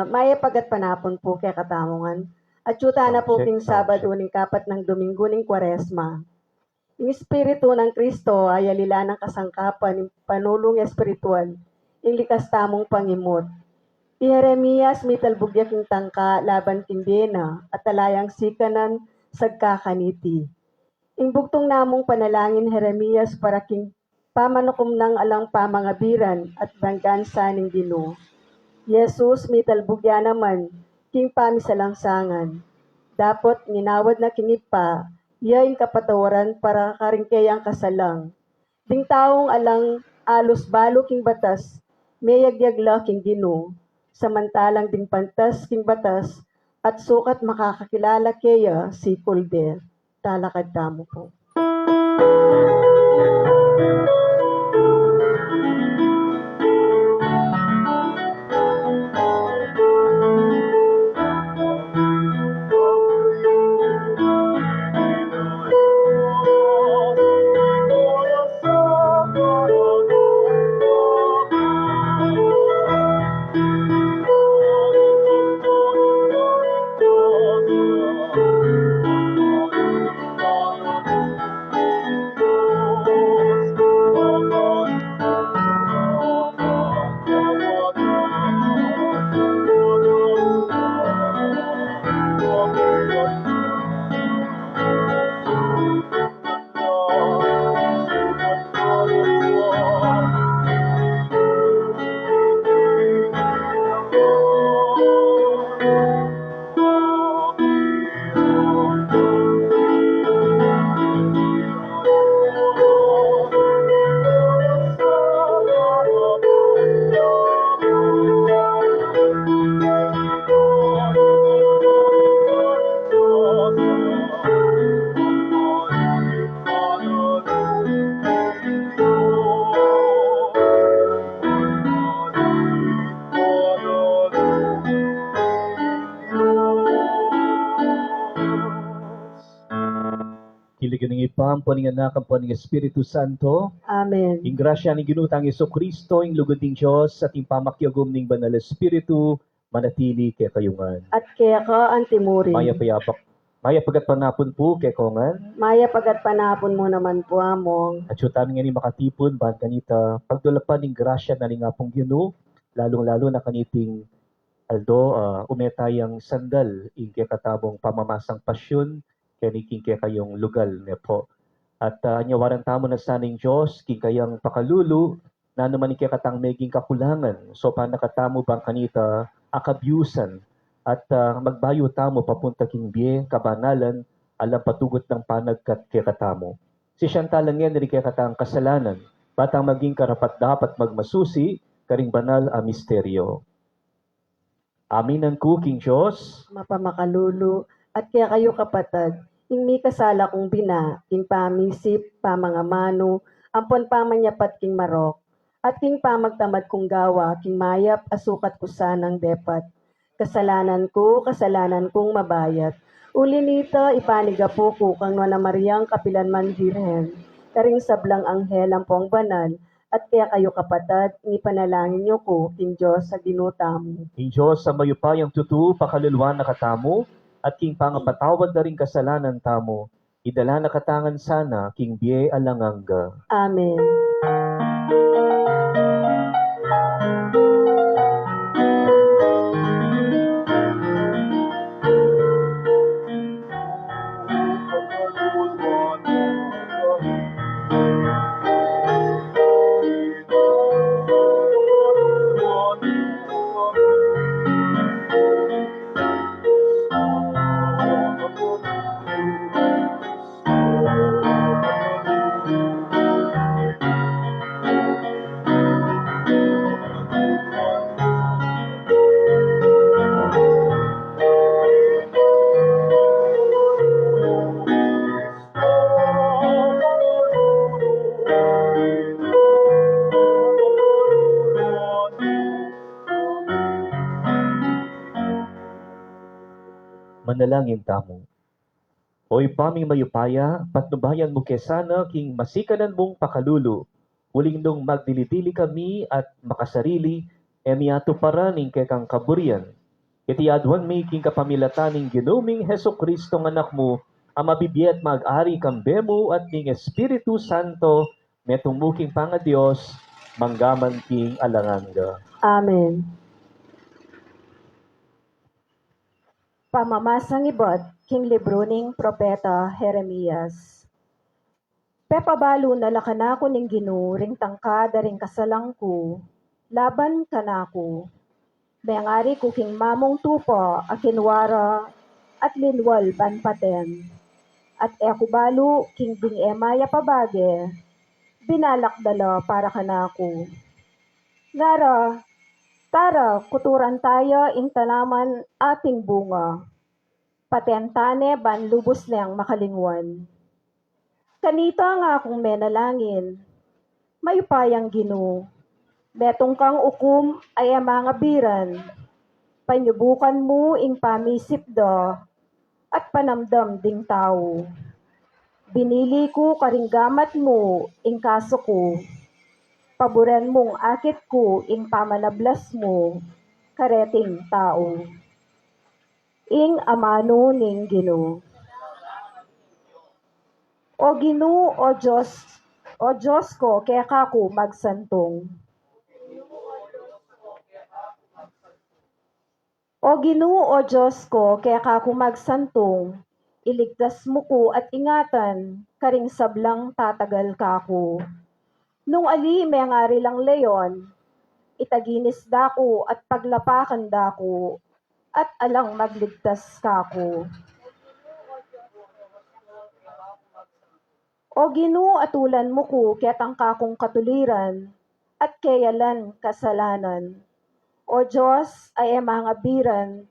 Maya pagat panapon po kaya katamongan. At yuta na po Sound check, king sound Sabado check. ning kapat ng Domingo ning Kwaresma. Yung Espiritu ng Kristo ay alila ng kasangkapan ng panulong espiritual, yung likas tamong pangimot. Ti Jeremias may talbugyak king tangka laban king Bena at talayang sikanan sagkakaniti. Ing bugtong namong panalangin Jeremias para king pamanukom ng alang pamangabiran at banggansa ning Ginoo. Jesus may talbugya naman king pamisalangsangan. Dapat ninawad na kinipa, yain kapatawaran para karingkayang kasalang. Ding taong alang alos balo king batas, mayagyagla king Ginoo. Samantalang ding pantas king batas, at sukat makakakilala kaya si Kulde. Talakad damo po. Kiligan ng ipam, paninganakan po ng Espiritu Santo. Amen. Ing grasya ng ginutang Iso Kristo, ing lugod ng Diyos, at ing pamakyagom ng Banal Espiritu, manatili kay kayungan. At kaya ka ang timurin. Maya pagat panapon po kay kongan, Maya pagat panapon mo naman po among. at yutan nga ni makatipon, bahan kanita, pagdulapan ng grasya na nga pong Ginoo, lalong-lalo na kaniting aldo, umetayang sandal, ing kaya katabong pamamasang pasyon, kaniking kaya kayong lugal ne po. At anyawaran tamo na saning Diyos, king kayang pakalulu, na naman kaya katang meging kakulangan, so panakatamo bang kanita, akabyusan, at magbayo tamo papunta king biye, kabanalan, alam patugot ng panagkat kaya katamo. Si Chantal lang yan, kaya katang kasalanan, batang maging karapat dapat magmasusi, karing banal a misteryo. Aminan ko, King Diyos, Mapamakalulu, at kaya kayo kapatid, ing may kasala kong bina, king pamisip, pamangamano, ampon pamanyapat king marok, at king pamagtamad kong gawa, king mayap, asukat ko sanang depat. Kasalanan kong mabayat. Uli nito, ipaniga po ko kang na Mariang Kapilanman Virhen, karing sablang anghel ang pong banal, at kaya kayo kapatid, ipanalangin niyo ko, king Diyos sa ginutamo. King Diyos, sa mayupayang tutu, pakaluluan na katamo, at king pangapatawad na rin kasalanan tamo, idala na katangan sana, king biye alanganga. Amen. Manalangin tamo. Oy paming mayupaya, patnubayan mo kesana, king masikanan mong pakalulu, uling nung magdilidili kami at makasarili, emiato paraning kekang kaburian. Iti adwan may king kapamilataning ginuming Heso Kristo ng anak mo, ang mabibiyat mag-ari kambemo at ning Espiritu Santo, metumuking panga Diyos, manggaman king alanganga. Amen. Pamamasang ibot, king libro ning Propeta Jeremias. Pepabalo na lakanako ning Ginoo ring tangkada ring kasalangku, laban kanako. Mayangari ko king mamong tupo, akinwara, at linwal banpaten. At ekubalo king ding emaya pabage, binalakdala para kanako. Ngara, tara, kuturan tayo ing tanaman ating bunga. Patentane ban lubos niyang makalingwan. Kanita nga akong menalangin, may payang Ginoo. Betong kang ukum ay mga biran. Panyubukan mo ing pamisip da at panamdam ding tao. Binili ko karinggamat mo ing kaso ko. Paboran mong akit ko ing pamanablas mo, kareting tao. Ing amano ning Ginoo. O Ginoo, o Diyos ko, kaya kako magsantong. O Ginoo, o Diyos ko, kaya kako magsantong, iligtas mo ko at ingatan, karing sablang tatagal kako. Nung ali may ngari lang leyon, itaginis dako at paglapakan dako, at alang magligtas kako. O Ginoo, atulan mo ko ketang kakong katuliran, at kayalan kasalanan. O Diyos ay mga biran,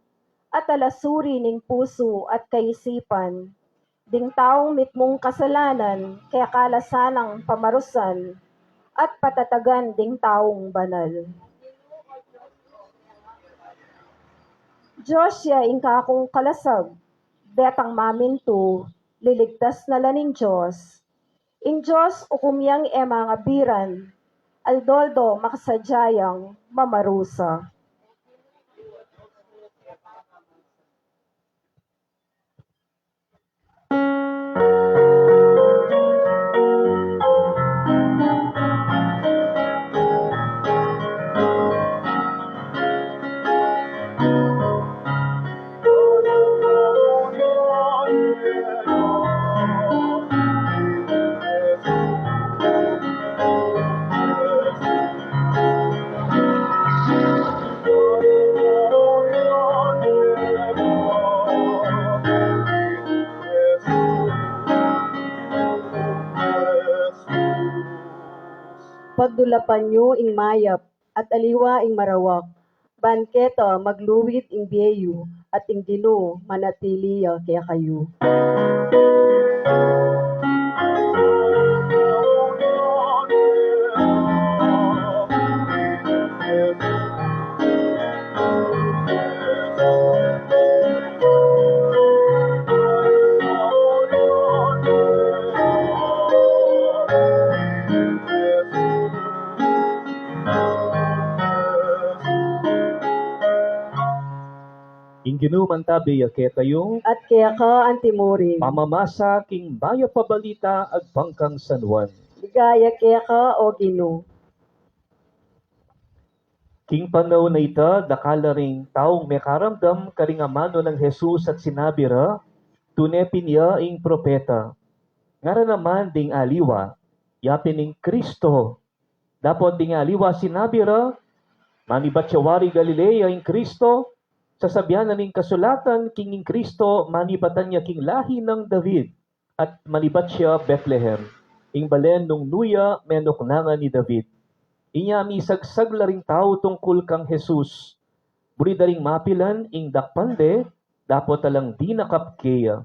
at alasuri ning puso at kaisipan. Ding taong mitmong kasalanan, kaya kalasanang pamarusan, at patatagan ding taong banal. Diyos siya ingka akong kalasag, betang maminto, liligtas na laning Diyos. Ing Diyos ukumyang mga biran, aldoldo makasadyayang mamarusa. Pagdulapan nyo ing mayap, at aliwa ing marawak. Banketa magluwit ing biyeyo, at ing Ginoo manatiliya kaya kayo. Ing ginuman tabi ketayo, At kaya ka antimurin, pamamasa king bayo pabalita ag pangkang San Juan. ligaya kaya ka o Ginoo. King panaw na ita, dakala ring taong may karamdam karingamano ng Jesus at sinabi ra, tunepin niya ing propeta. Ngara naman ding aliwa, yapin ing Kristo. Dapat ding aliwa sinabi ra, manibatyawari Galilea ing Kristo, sasabihan na ning kasulatan king ing Kristo, manibatan niya king lahi ng David, at manibat siya Bethlehem, ing balen nung nuya menoknangan ni David. Inya misagsag laring tao tungkol kang Jesus. Buri daring mapilan ing dakpande, dapat talang di nakapkeya.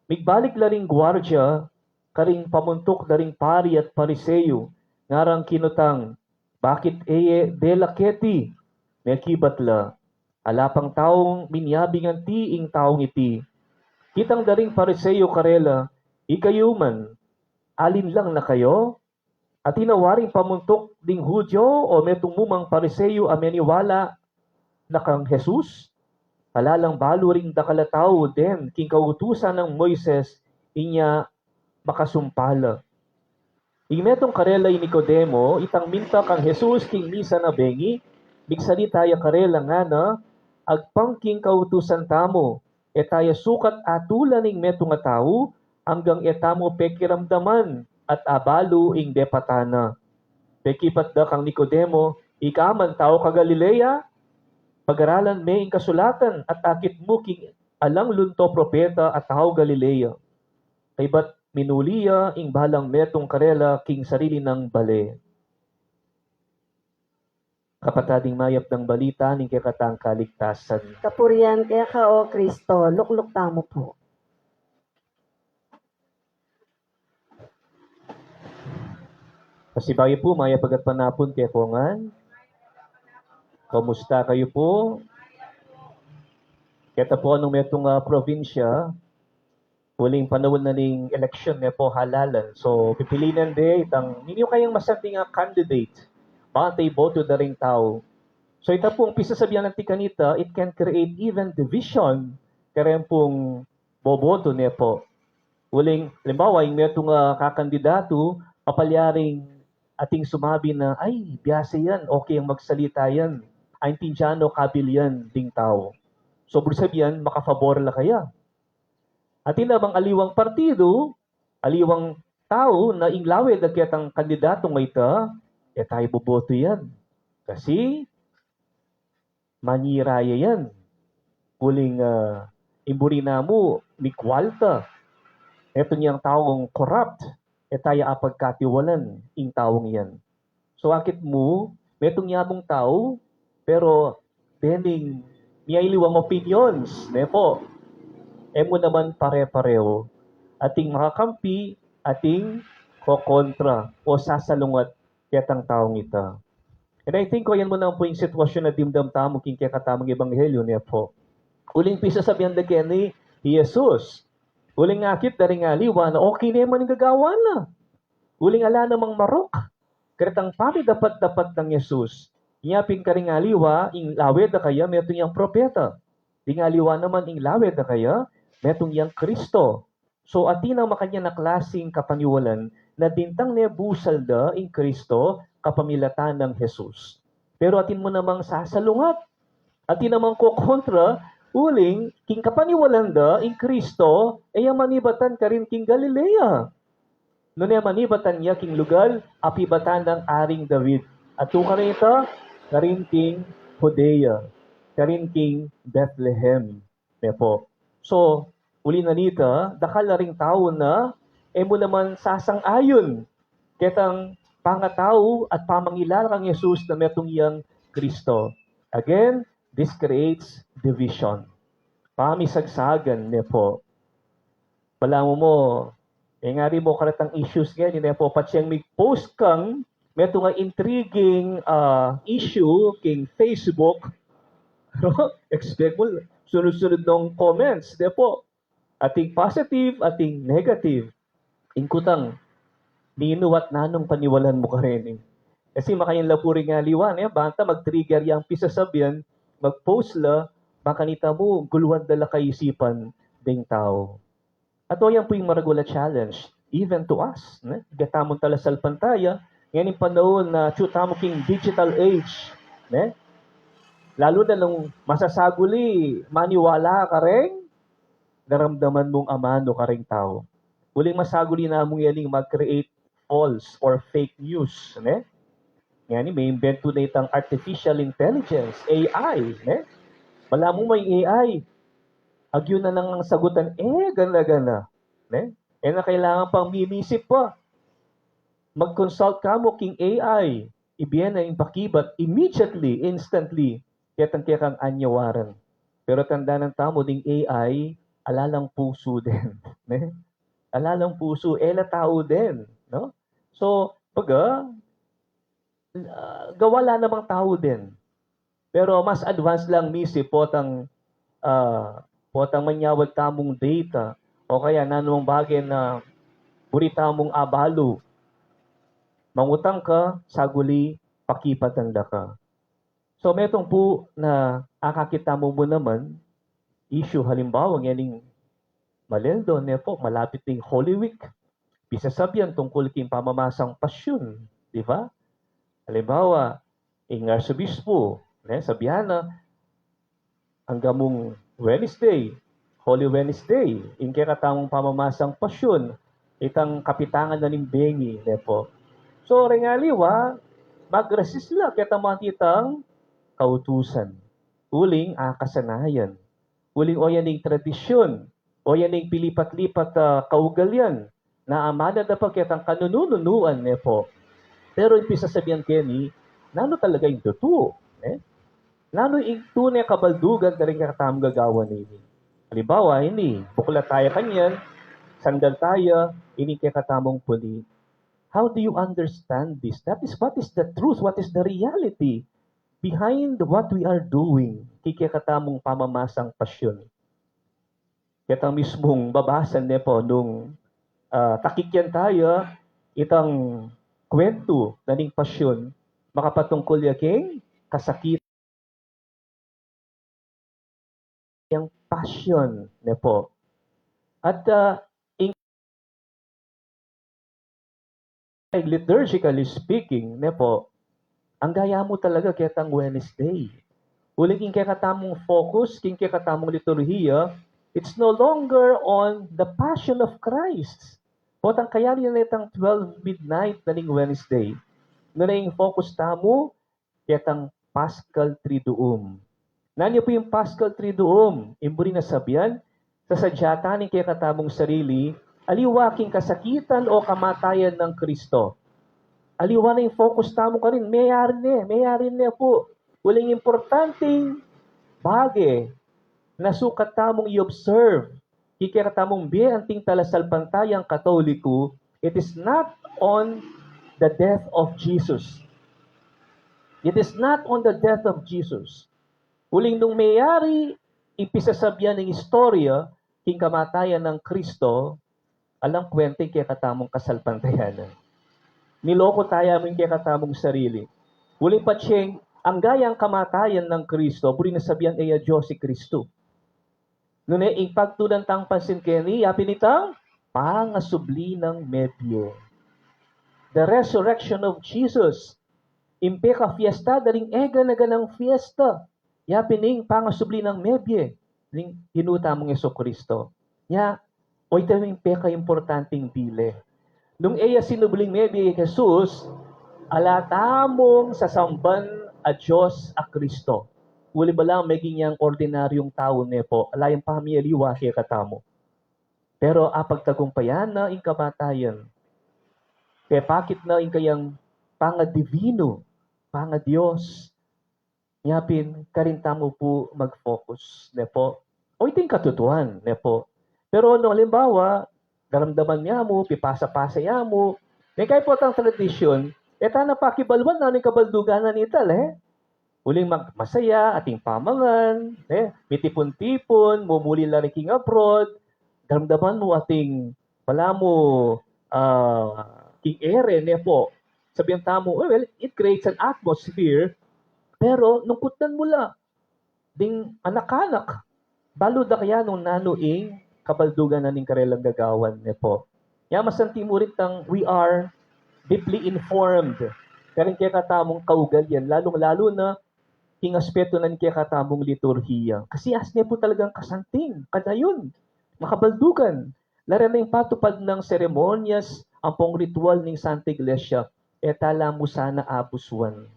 Migbalik laring gwardya, karing pamuntok daring pari at pariseyo, ngarang kinutang, bakit eye delaketi, mekibatla, alapang taong minyabingan ti ing taong iti. Kitang daring pariseyo karela, ikayuman, alin lang na kayo? At tinawaring pamuntok ding Hudyo o metungmumang pariseyo ameniwala na kang Jesus, alalang balo ring dakalataw den king kautusan ng Moises inya makasumpala. Imetong karela ni Nicodemo, itang minta kang Jesus king misa na bengi, bigsalita ya karela nga na, agpang king kautusan tamo, etaya sukat atulan ing metong tao, hanggang etamo pekiramdaman, at abalo ing depatana. Pekipat da kang Nicodemo, ikaman tao ka Galilea, pag-aralan may ing kasulatan, at akit mo king alang lunto propeta at tao Galilea. Kay ba't minuliya ing balang metong karela king sarili ng bale. Kapatading mayap ng balita ning kekatang kaligtasan. Kapurian kaya ka o Kristo, lukluk tamo po. Kasibay po, mayap agat panapon kay Kongan. Kamusta kayo po? Kaya po anong metong probinsya, huling panahon na ning election na po halalan. So, pipilinan de itang ninyo kayang masanting candidate. Bantay boto na ring tao. So, ito pong pisasabihan ng tikanita, it can create even division kaya pong boboto niya po. Huling, limbawa, yung metong kakandidato, papalyaring ating sumabi na, ay, biyasa yan, okay ang magsalita yan. Ay, tindyano, kabil yan, ding tao. So, sabihan, makafabor la kaya. At inabang aliwang partido, aliwang tao na inglawid at kitang kandidato ng ita, tayo boboto yan. Kasi, maniraya yan. Huling imburi na mo, mikwalta. Ito niyang taong corrupt, tayo apagkatiwalan ing taong yan. So, akit mo, metong yabong tao, pero dening niyailiwang opinions, po, mo naman pare-pareho, ating makakampi, ating kokontra, o sasalungat kitang taong ita. And I think ko yan mo na po yung sitwasyon na dimdam tamo king kaya katamang ebanghelyo niya po. Uling pisa sabihan da kaya ni Jesus, uling akit na rin aliwa na okay na yung gagawa na. Uling ala namang marok. Karitang pati dapat-dapat ng Jesus. Iyapin ka rin aliwa, ing lawed na kaya, metong yung propeta. Di nga aliwa naman ing lawed na kaya, metong yung Kristo. So atin ang makanya na klaseng kapaniwalan na dintang nebusal da ing Kristo kapamilatan ng Jesus. Pero atin mo namang sasalungat. Atin namang kukontra, uling, king kapaniwalan da ing Kristo, ay ang manibatan ka rin king Galilea. Noon ay manibatan niya king lugar, apibatan ng Aring David. At ito ka rin ito, karin king Judea, karin king Bethlehem. Po. So, uli na nita, dakal na ring tao na, mo naman sasang-ayon. Ketang pangatao at pamangilala kang Jesus na metong iyang Kristo. Again, this creates division. Pamisagsagan po. Pala mo, nga rin mo karatang issues ngayon, po, patsiyang may post kang, meto nga intriguing issue king Facebook, expect mo, sunod-sunod ng comments, po, ating positive, ating negative, ingkutang, ninuwat nanong paniwalan mo ka rin. Kasi makayang lapuri nga liwan, banta mag-trigger yung pisasabihan, mag-post la, makanita mo, guluhan dala kaisipan ding tao. At o yan po yung maragula challenge, even to us. Gatamon tala sa pantaya, yan yung panahon na chutamo king digital age. Lalo na nung masasaguli, maniwala ka rin, naramdaman mong amano ka rin tao. Uling masaguli na mong yaning mag-create false or fake news. Yan, may invento na itang artificial intelligence, AI. Wala mo may AI. Agyo na lang ang sagutan, gana-gana. Na kailangan pang minisip pa. Mag-consult ka mo king AI. Ibiyan na yung pakibat immediately, instantly. Kaya kang anyawaran. Pero tanda ng tamo ding AI, alalang puso din. Alalang puso, tao din. No? So, gawala namang tao din. Pero mas advanced lang misi potang manyawag tamong data o kaya nanong bagay na buri tamong abalo. Mangutang ka, saguli, pakipatanda ka. So, metong po na akakita mo naman, issue halimbawa, ngayon Malendo, po, malapit ng Holy Week. Bisa sabihan tungkol king pamamasang pasyon, di ba? Halimbawa, ang arsobispo, sabihan na, hanggang mong Wednesday, Holy Wednesday, in kaya katamong pamamasang pasyon, itang kapitangan na ng bengi, po. So, rengaliwa, mag-resist lang kaya tamatitang kautusan. Uling kasanayan. Uling o yan ng tradisyon. O yan ng pilipat-lipat kaugalyan na amana na pagkatang kanununuan po. Pero yung sasabihan Kenny, nano talaga yung totoo. Nano yung tunay kabaldugan na rin katamang gagawa nini. Halimbawa, ini, bukla tayo kanyan, sandal tayo, ini kaya katamong puli. How do you understand this? That is what is the truth, what is the reality behind what we are doing. Kaya katamong pamamasang pasyon. Kaya mismong babasan po nung takikyan tayo, itang kwento na ning pasyon, makapatungkol yaking kasakit yung passion po. At liturgically speaking, po, ang gaya mo talaga kaya tang Wednesday. Uling kaya katamong focus, kaya katamong liturhiya, it's no longer on the passion of Christ. Potang kaya nila itang 12 midnight na ning Wednesday. Na yung focus tamo, kaya tang Paschal Triduum. Nanyo po yung Paschal Triduum. Imburi na sabihan, sa sadyatan kaya katamong sarili, aliwaking kasakitan o kamatayan ng Kristo. Aliwa na yung focus tamo ka rin. Mayari na po. Walang importanteng bagay na sukat tamong i-observe. Kikira tamong anting talasal pantayang Katoliko, it is not on the death of Jesus. It is not on the death of Jesus. Uling nung mayari, ipisasabihan ng istorya, king kamatayan ng Kristo, alang kwente kaya katamong kasalpantayanan. Niloko tayo aming kaya katamong sarili. Uling patseng, ang gayang kamatayan ng Kristo, buri na sabihan ay Diyos si Kristo. Nung ipagtudan tang pansin keni, pinitang pangasubli ng medyo. The resurrection of Jesus. Impeka fiesta, daling ega na ganang fiesta. Pining pangasubli ng medyo. Ning hinuta mong Yeso Kristo. O ito yung impeka importanteng bile. Nung sinubling medyo Jesus, alatamong sasamban a Diyos a Kristo. Uli ba lang maging niyang ordinaryong tao po, alayang pamiliwa siya katamo. Pero pagtagumpayan na in kamatayan, kaya bakit na in kayang pangadivino, pangadiyos, yapin, karintamo po mag-focus, po. O ito yung katutuhan, po. Pero no, halimbawa, daramdaman niya mo, pipasa-pasa niya mo, kaya po ang tradisyon, na pakibalwan na ng kabaldugan na nital, Uling masaya, ating pamangan, mitipon-tipon, mumuli lang king abroad, daramdaman mo ating, wala mo, king ere, po. Sabihan tamo, well, it creates an atmosphere, pero nungkutan mo lang, ding anak-anak, balo da kaya nung nanuing, kabaldugan na ning karelang gagawan, po. Masanti mo rin tang, we are deeply informed. Karing kaya katamong kaugalyan, lalong-lalo na king aspeto na kaya katamong liturhiya. Kasi asne po talagang kasanting, kadayon, makabaldugan. Lara na yung patupad ng seremonyas, ang pong ritual ng Santa Iglesia, tala mo sana abuswan.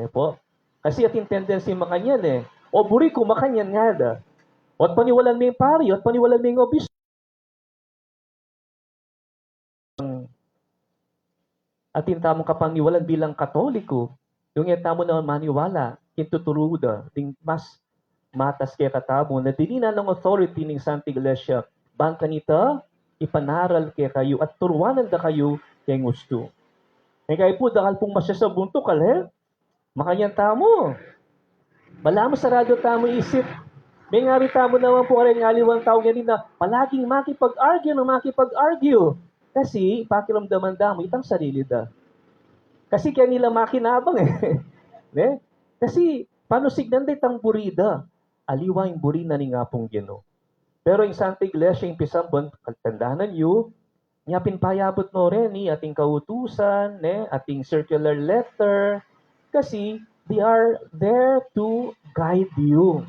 Po? Kasi ating tendency makanyan o buri ko makanyan nga da. O at paniwalan mo yung pari, o at paniwalan mo yung obispo. Ating tamong kapangiwalan bilang Katoliko, yung tamo na maniwala, kintuturuda, ting mas matas kaya katamo, na dinina ng authority ng Santa Iglesia, bang kanita, ipanaral kaya kayo, at turuanan da kayo kaya gusto. Kaya po, dahil pong masya sa bunto, makanyan tamo. Wala mo sarado tamo isip. May ngari tamo naman po rin ngaliwang tao ganyan na palaging makipag-argue. Kasi, pakiramdaman damo, itang sarili da. Kasi kaya nila makinabang eh. Ne? Kasi paano signan day tang burida? Aliwa yung burina ni nga pong Ginoo. Pero yung Santa Iglesia, yung pisambon, tandaan nyo, niya pinpayabot no rin ni ating kautusan, ating circular letter, kasi they are there to guide you.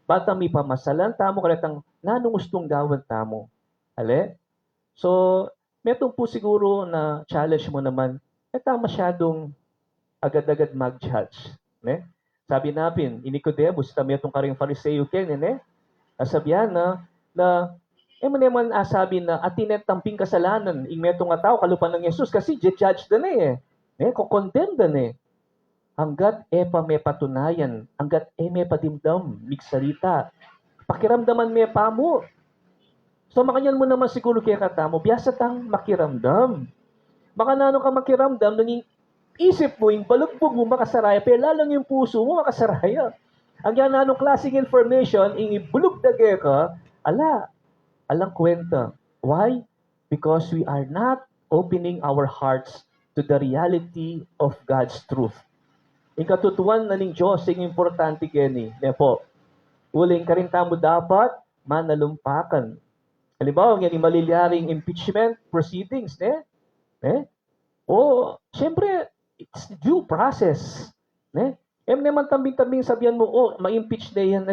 Bata mi pamasalan tamo kalatang nanong gustong gawan tamo. Ale? So, metong po siguro na challenge mo naman, masyadong agad-agad mag-judge. Sabi natin, Nicodemos, kami itong karing Fariseo ken, sabihan naman asabi na atinet tamping kasalanan, ing metong nga tao, kalupan ng Yesus, kasi judge na ko-condemn na hanggat pa may patunayan, hanggat may padimdam, migsalita, pakiramdaman may pamo. So makanyan mo naman siguro kaya katamo, biyasa tang makiramdam. Baka nano ka makiramdam, nanging isip mo, yung balugbog mo makasaraya, pero lalang yung puso mo makasaraya. Ang yan nanong klaseng information, yung ibulugdage ka, alang kwenta. Why? Because we are not opening our hearts to the reality of God's truth. Yung katutuan na ng Diyos, yung importante kini. Po, uling ka rin tamo dapat manalumpakan. Halimbawa, yan yung malilyaring impeachment proceedings, syempre, it's due process. Naman tambing-tambing sabihan mo, ma-impeach na yan,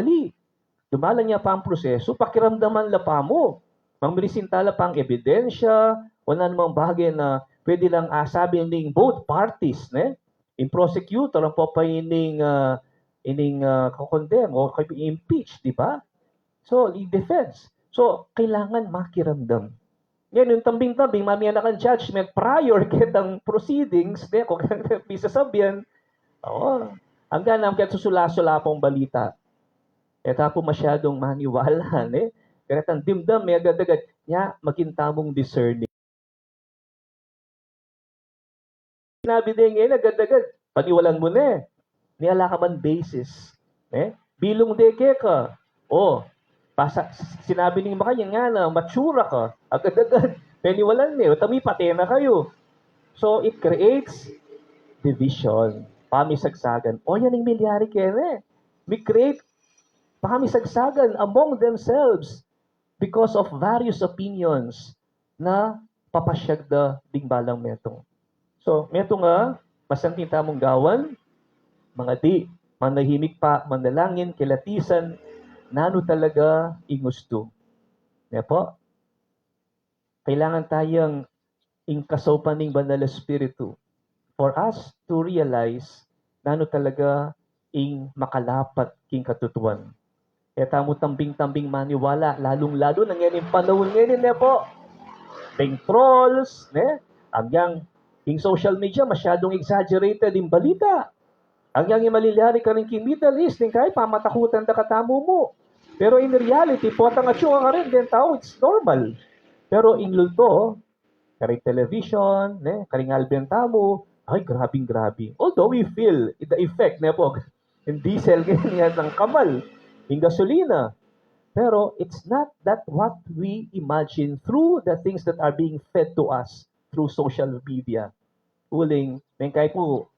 Dumalan niya pa ang proseso, pakiramdaman la pa mo. Mangmilisintala pa ang ebidensya, wala namang bagay na pwede lang sabihin ng both parties, in prosecutor, ang po pa ining kokondem o impeach, di ba? So, i-defense. So, kailangan makiramdam. Yan, yung tambing-tambing, mamaya na kang judgment prior kitang proceedings, kung bisa sabihan, hanggang naman kaya susula-sula pong balita. Tapo masyadong maniwala, Kaya ang dimdam, may agad-agad, magintamong discerning. Sinabi din ngayon, agad-agad, paniwalan mo Niyala ka man basis. Bilong deke ka. Sinabi ni makanya nga na, matsura ka. Agad-agad, paniwalan tami pati na kayo. So, it creates division. Pamisagsagan. Yan yung milyari kaya We create pamisagsagan among themselves because of various opinions na papasyag da ding balang metong. So, meto nga, masanting tamong gawan, mga di, manahimik pa, manalangin, kilatisan, nano talaga ingusto. Po, kailangan tayong ingkasopan ng Banal Espiritu for us to realize nano talaga ing makalapat king katutuan. Tamo tambing-tambing maniwala, lalong-lalo nang yan yung panahon ngayon, po. Ting trolls, Agyang yung social media masyadong exaggerated yung balita. Hanggang yung malilari ka rin yung Middle East, kahit pamatakutan na katamo mo. Pero in reality, potang atsyong ka rin, then tao, it's normal. Pero in lulto, karing television, karing albentamo, ay, grabing-grabe. Although we feel the effect, po, yung diesel, ganyan, ng kamal, yung gasolina. Pero it's not that what we imagine through the things that are being fed to us through social media. Uling, mengkay po,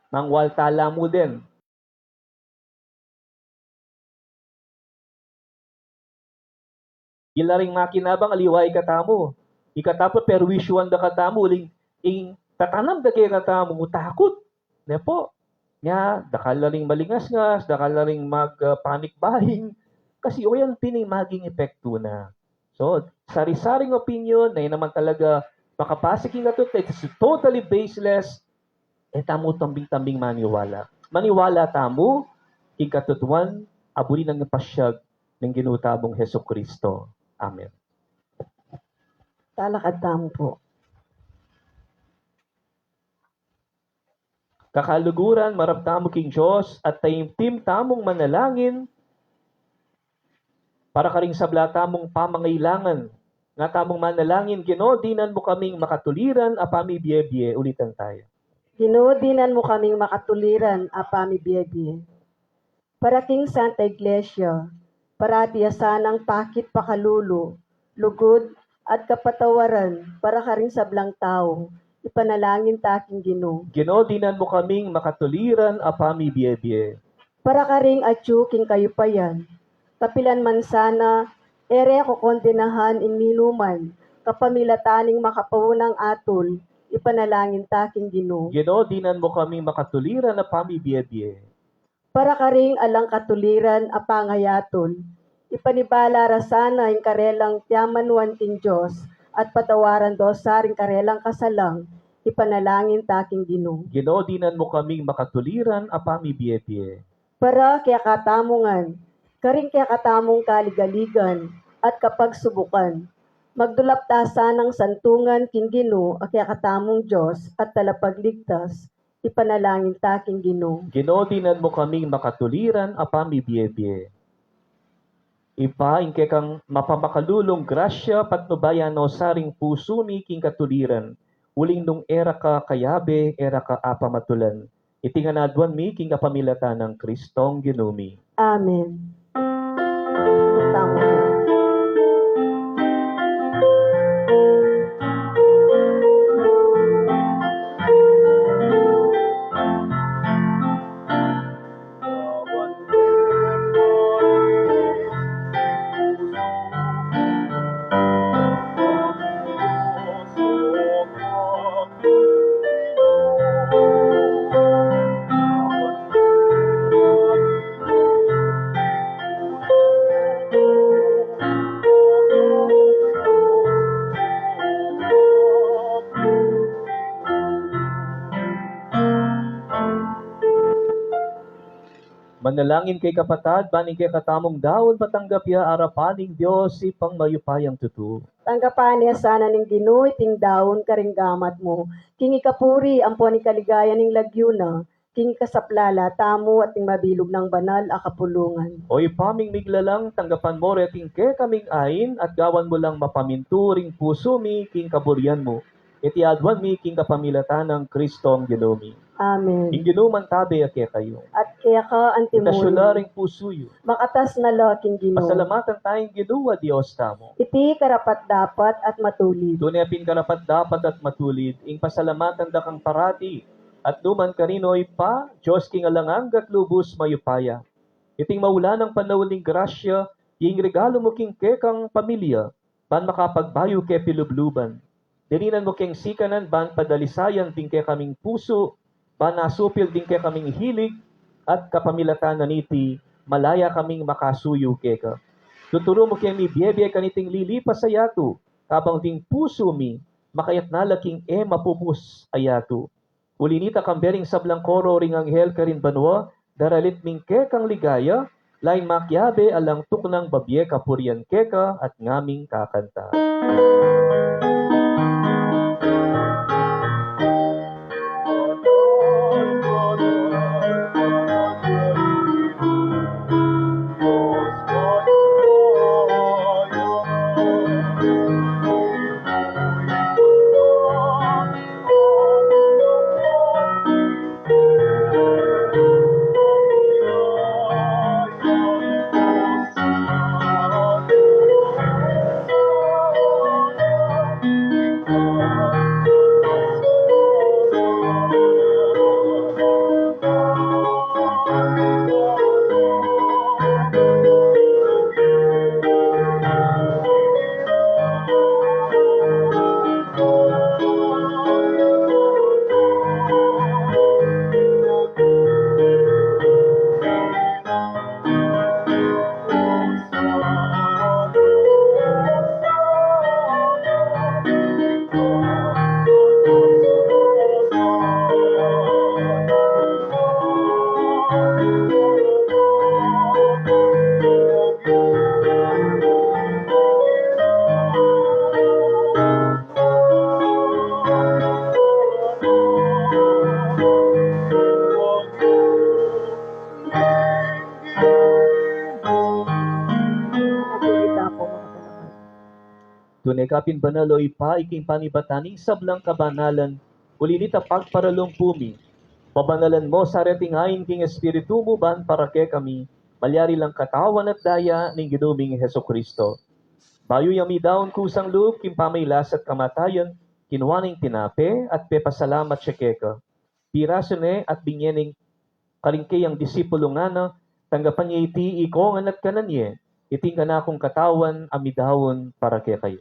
mangwaltala mo din. Ilaring makinabang aliway katamo. Ikatapo perwisyon da katamo, uling, tatanam da kaya katamo, mutakot. Po, dakalaring malingas-ngas, dakalaring mag-panic buying, kasi yan pining maging epekto na. So, sari-saring opinion na naman talaga makapasiking ato, it's totally baseless, tamo tambing-tambing maniwala. Maniwala tamo, king katutuan, abuli ng pasyag ng ginutabong Heso Kristo. Amen. Talakad tamo po. Kakaluguran, maraptamo king Diyos, at taimtim tamong manalangin, para karing sabla tamong pamangailangan, nga tamong manalangin, Ginoo, dinan mo kaming makatuliran, apami biye-biye, ulitan tayo. Ginoo, dinan mo kaming makatuliran, apami biye-biye. Para king Santa Iglesia, para tiyasanang pakit pakalulu, lugod, at kapatawaran, para karing sablang tao, ipanalangin taking Ginoo. Ginoo, dinan mo kaming makatuliran apami biye-biye. Para ka ring atyu king kayupayan, kapilan man sana, ere ako kondenahan in minuman, kapamilataning makapawunang atol, ipanalangin taking Ginoo. Ginoo, dinan mo kaming makatuliran apami biye-biye. Para ka ring alang katuliran a pangayatol, ipanibala rasana ing karelang tiamanuan king Diyos, at patawaran do sa ring karelang kasalang, ipanalangin taking Ginoo. Ginoo, dinan mo kaming makatuliran apami biye-biye. Para kaya katamungan, karing kaya katamong kaligaligan, at kapag subukan, magdulap tasa ng santungan king Ginoo, a kaya katamong Diyos, at talapagligtas, ipanalangin taking Ginoo. Ginoo, dinan mo kaming makatuliran apami biye-biye. Ipa, ingke kang mapamakalulong grasya patnubayan no saring pusumi king katuliran. Uling nung era ka kayabe, era ka apamatulan. Itinganadwan mi king kapamilatan ng Kristong Ginumi. Amen. Tama. Manalangin kay kapatad, baning kay katamong daon patanggap ya arapaning Diyos si pangmayupayang tutu. Tanggapan niya sana ning Ginoo iting daon karing gamat mo. Kingi kapuri ampo ni kaligayan ning lagyuna. Kingi kasaplala tamo at ning mabilog ng banal a kapulungan. O ipaming miglalang tanggapan mo reting ke kaming ain at gawan mo lang mapaminturing puso mi king kaburian mo. Iti adwan mi king kapamilatan ng Kristong Ginumi. Amen. Ing ginuman tabi ake kayo. At kaya ka antimuno, Kasyularing pusuyo. makatas na laking Ginoo. Pasalamatan tayong ginuwa Diyos tamo. Iti karapat dapat at matulid. Dunepin karapat dapat at matulid, ing pasalamatan da kang parati, at luman kanino'y pa, Diyos king alangang gat lubos mayupaya. Iting maula ng panawling grasya, ing regalo mo king kekang pamilya, ban makapagbayo ke pilubluban. Dininan mo king sikanan, ban padalisayan ting ke kaming puso, ban nasupil din ke kaming hilig, at kapamilatan na niti, malaya kaming makasuyo keka. Tuturo mo kemi biyebye kaniting lilipas sa yato, kabang ding puso mi, makayat nalaking mapupus ayatu. Ulinita kambering sablang koro ring anghel karin banwa, daralit ming kekang ligaya, lain makyabe alang tuknang babye kapurian keka at ngaming kakanta. Magkikita po mga kapatid. Tunay kapin banalo ipa iking panibataning sablang kabanalan, ulinita pagparalong pumi. Pabanalan mo sa retingayin king espiritu mo ban para ke kami, malyari lang katawan at daya ning ginuming Heso Kristo. Bayo yami daon kusang loob king pamaylas at kamatayan, kinuha ng tinape at pepasalamat siya keka. Piraso ne at binyening karingkay ang disipulo nga na tanggapan niya iti iko nga kanan niya. Iting ka na akong katawan amidawon para kaya kayo.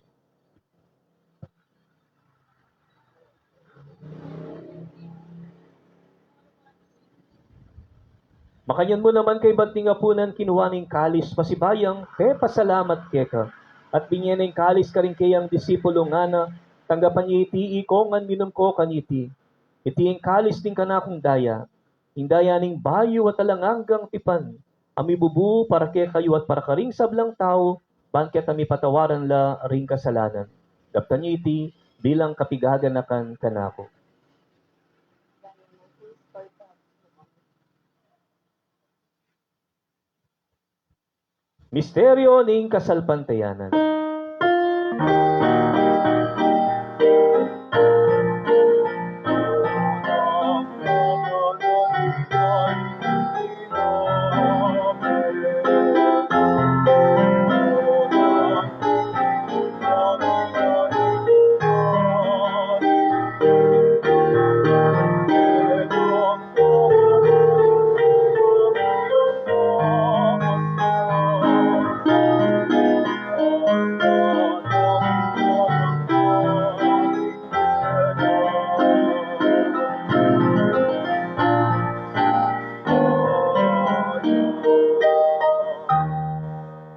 Makanyan mo naman kay banting apunan kinuha ng kalis pasibayang pasalamat keka. At binyan ng kalis ka rin kayang disipulo nga na tanggapan niya iti iko ngan minum ko kaniti. Iti ang kalis ting kanakong daya. Indaya ning bayo at alanganggang tipan. Ami bubu para kaya kayo at para karing sablang tao, banket ami patawaran la ring kasalanan. Daptan niya iti bilang kapigaganakan kanako. Misteryo ning kasalpantayanan.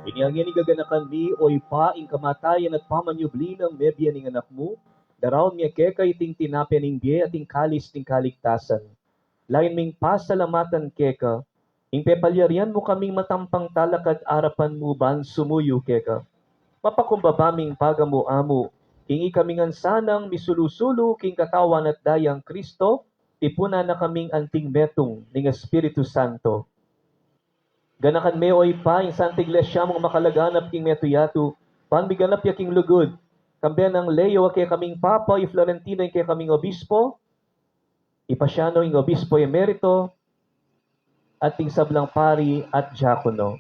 Inyangyan igaganakan mi o ipa ing kamatayan at pamanyubli ng mebya ning anak mo, daraw niya keka iting tinapya ning biye at ing kalis ting kaligtasan. Lain ming pasalamatan keka, ing pepalyarian mo kaming matampang talakad arapan mo ban sumuyo keka. Mapakumbabaming pagamo amo, king ikamingan sanang misulusulo king katawan at dayang Kristo, tipuna na kaming anting metong ning Espiritu Santo. Ganakan me oy pa insan ti iglesia mong makalaganap king metuyatu, panbiganap ya king lugod. Kambian ng Leo kaya kaming Papa y Florentino kaya kaming obispo, ipasyano ing obispo emerito, at ting sablang pari at diakono.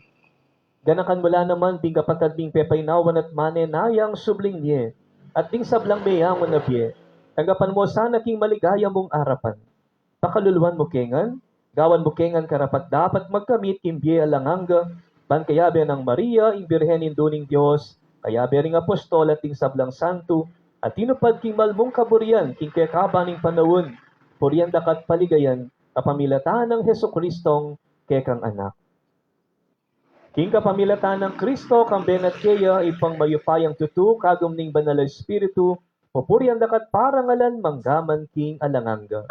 Ganakan mula naman ting kapatad bing pepaynawan at manenayang subling niye, at ting sablang mayangon na biye. Tanggapan mo sana king maligaya mong arapan. Pakaluluan mo kengan, gawan mo kengan karapat dapat magkamit kimbiye alanganga, ban kayabe ng Maria, ing Birhenin duning Diyos, kayabe ring apostol at ting sablang santo, at tinupad king malmong kaburian, king kekabaning panawon, purian dakat paligayan, kapamilatan ng Heso Kristong kekang anak. King kapamilatan ng Kristo, kang benat kaya, ipang mayupayang tutu, kagum ning banal espiritu, pupurian dakat parangalan, manggaman king alanganga.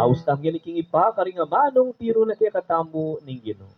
Maustang yan iking ipa, karing amanong tiro na kaya katamu ning Ginoo.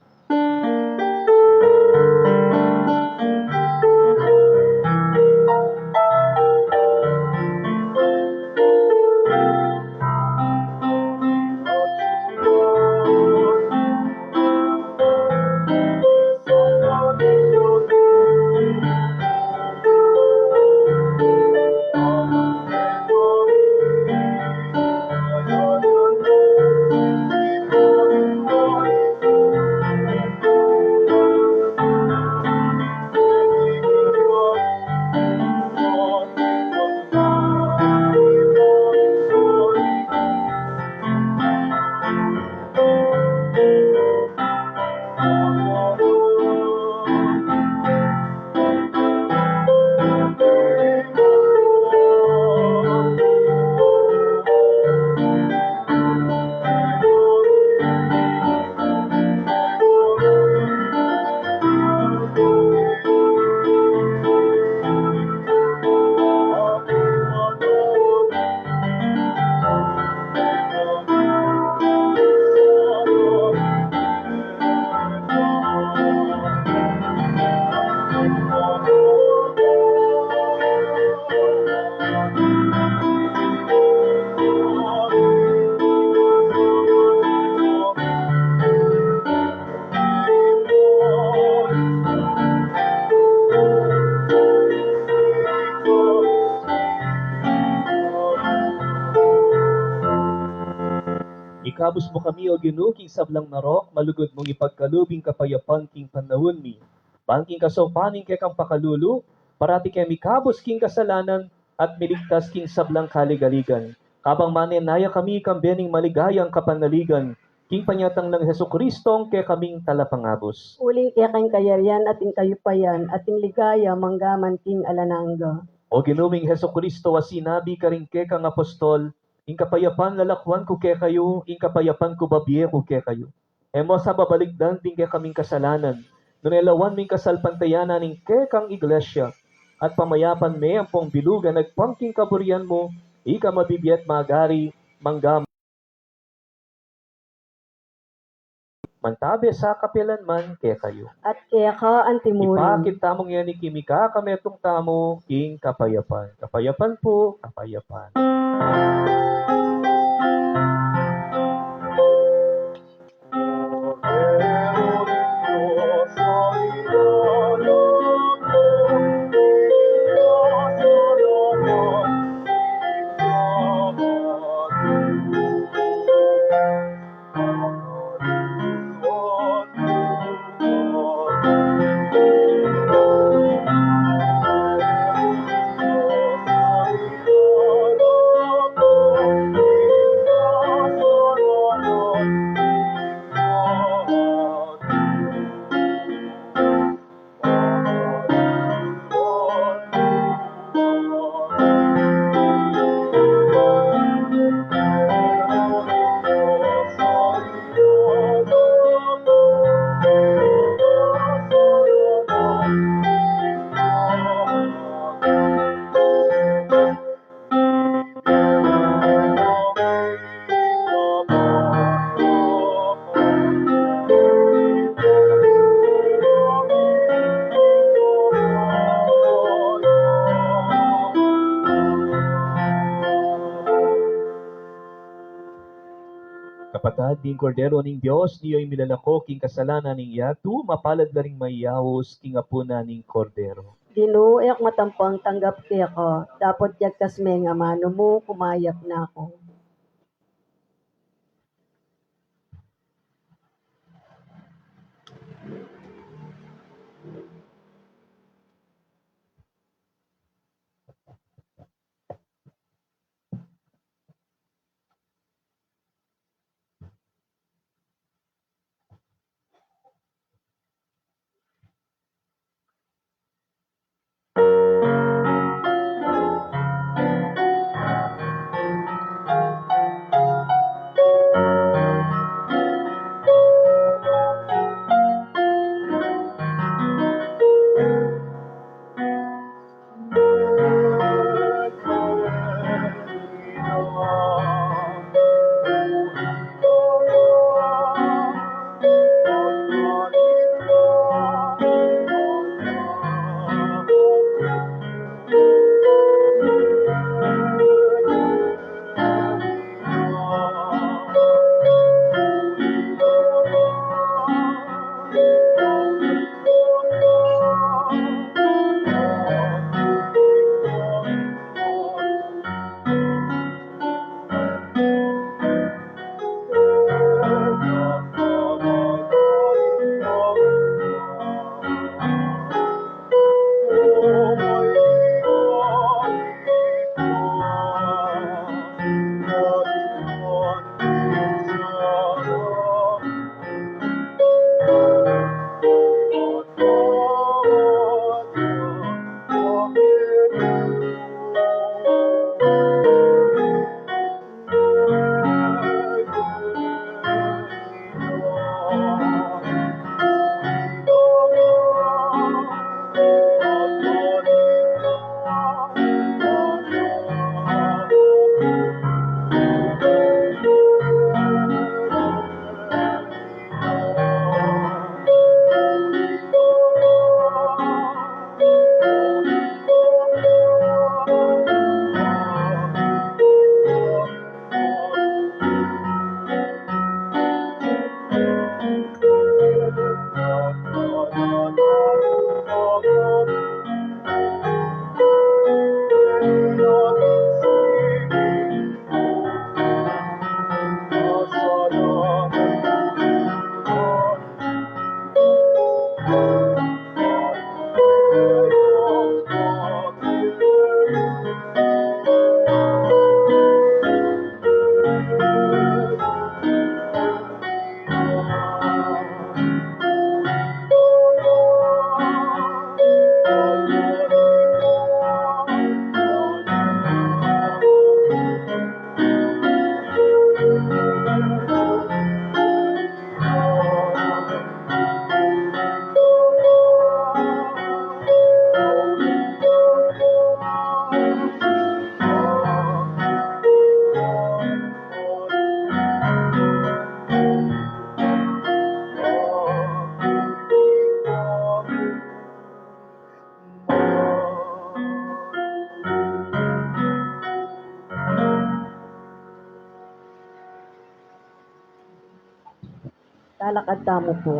kabus mo kami o Ginoo king sablang narok, malugod mong ipagkalubing kapayapan king panahon mi. Bangking kasopaning kay kang pakalulu, parati kami kabus king kasalanan at miligtas king sablang kaligaligan. Kabang manenaya kami kambening maligayang kapanaligan, king panyatang ng Heso Kristong kay kaming talapangabos. Uling kaya kang kayarian at ing kayupayan at ing ligaya manggaman king alanangga. O ginuming Heso Kristo was sinabi ka rin kay kang apostol, ing kapayapan lalakwan ko kay kayo, ing kapayapan ko babiye ko kay kayo. Emo sa babaligdan din kay kaming kasalanan, nunelawan ming kasalpantayanan ing kay kang iglesia, at pamayapan me ang pong bilugan nagpangking kaburian mo, ika mabibiyat magari, manggam. Mantabe sa kapilan man kay kayo. At kaya ka antimurin. Ipakit tamong yan ni Kimika, kametong tamo, king kapayapan. Kapayapan po, kapayapan. Kapatad ning kordero ning Dios, niyo'y milalako king kasalanan ning yatu, mapalad na ring mayawos king apuna ning kordero. Ginoo ayak matampang tanggap kaya ka. Dapat yagkas me nga mano mo kumayap na ako. panangalakad tamo po.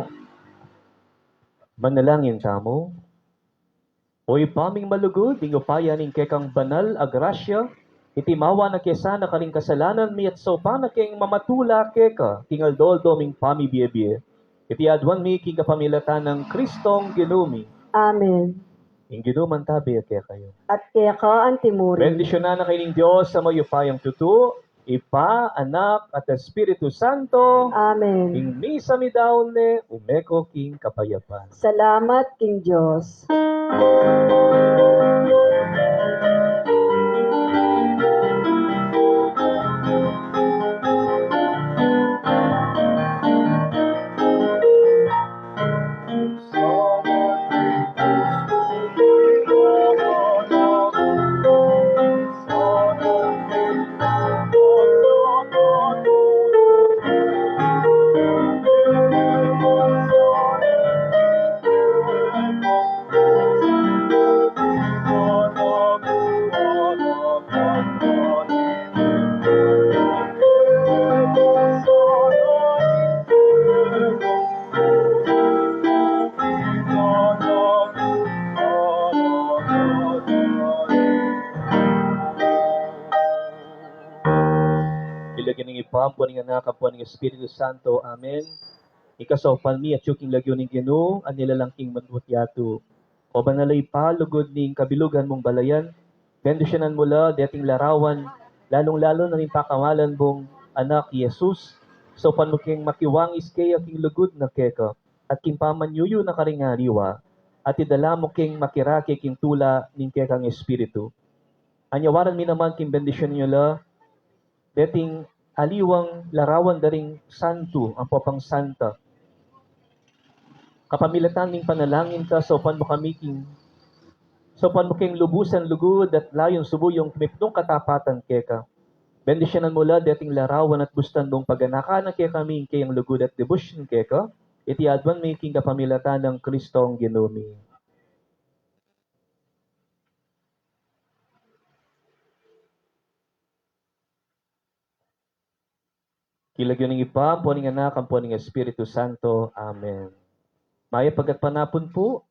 Manalangin tamo. Oy paming malugod, ing upaya ning kekang banal a grasya, itimawa na kesa na kaling kasalanan mi at sopa na keng mamatula keka, king aldoldo ming pami biye. Iti adwan mi king kapamilatan ng Kristong ginumi. Amen. Ing ginuman tabi kaya kayo. At kaya ka ang timurin. Bendisyonan na kayong Diyos sa mayupayang tutu, Ipa, Anak, at Espiritu Santo. Amen. Ing misa mi daone, umeko king kapayapan. Salamat, King Diyos. Ilagyan ng ipampo ng anak ang ng Espiritu Santo. Amen. Ikasaw palmi at yuking lagyo ng Ginoo, ang nilalangking madbutyatu. O banalay pa, lugod ning kabilugan mong balayan, bendisyonan mula, dating larawan, lalong-lalo na rin pakamalan mong anak Jesus, so panuking makiwangis kay aking lugod na keka, at king pamanyuyo na karingariwa, at idala mo king makiraki king tula ning kekang Espiritu. Anyawaran mi naman king bendisyon niyo la, dating aliwang larawan daring santo, ang popang santa. Kapamilatan ning panalangin ka, so pan mo kami king lubusan lugod at layon subuyong kumipnong katapatan keka. Bendisyonan mula dating larawan at bustan mong paganakanan kaya kami kayang lugod at debusyon keka. Iti adwan may king kapamilatan ng Kristong ginumi. Kilagyo ng ipa, po ng anak, ang po ng Espiritu Santo. Amen. Maya pagkat panapon po,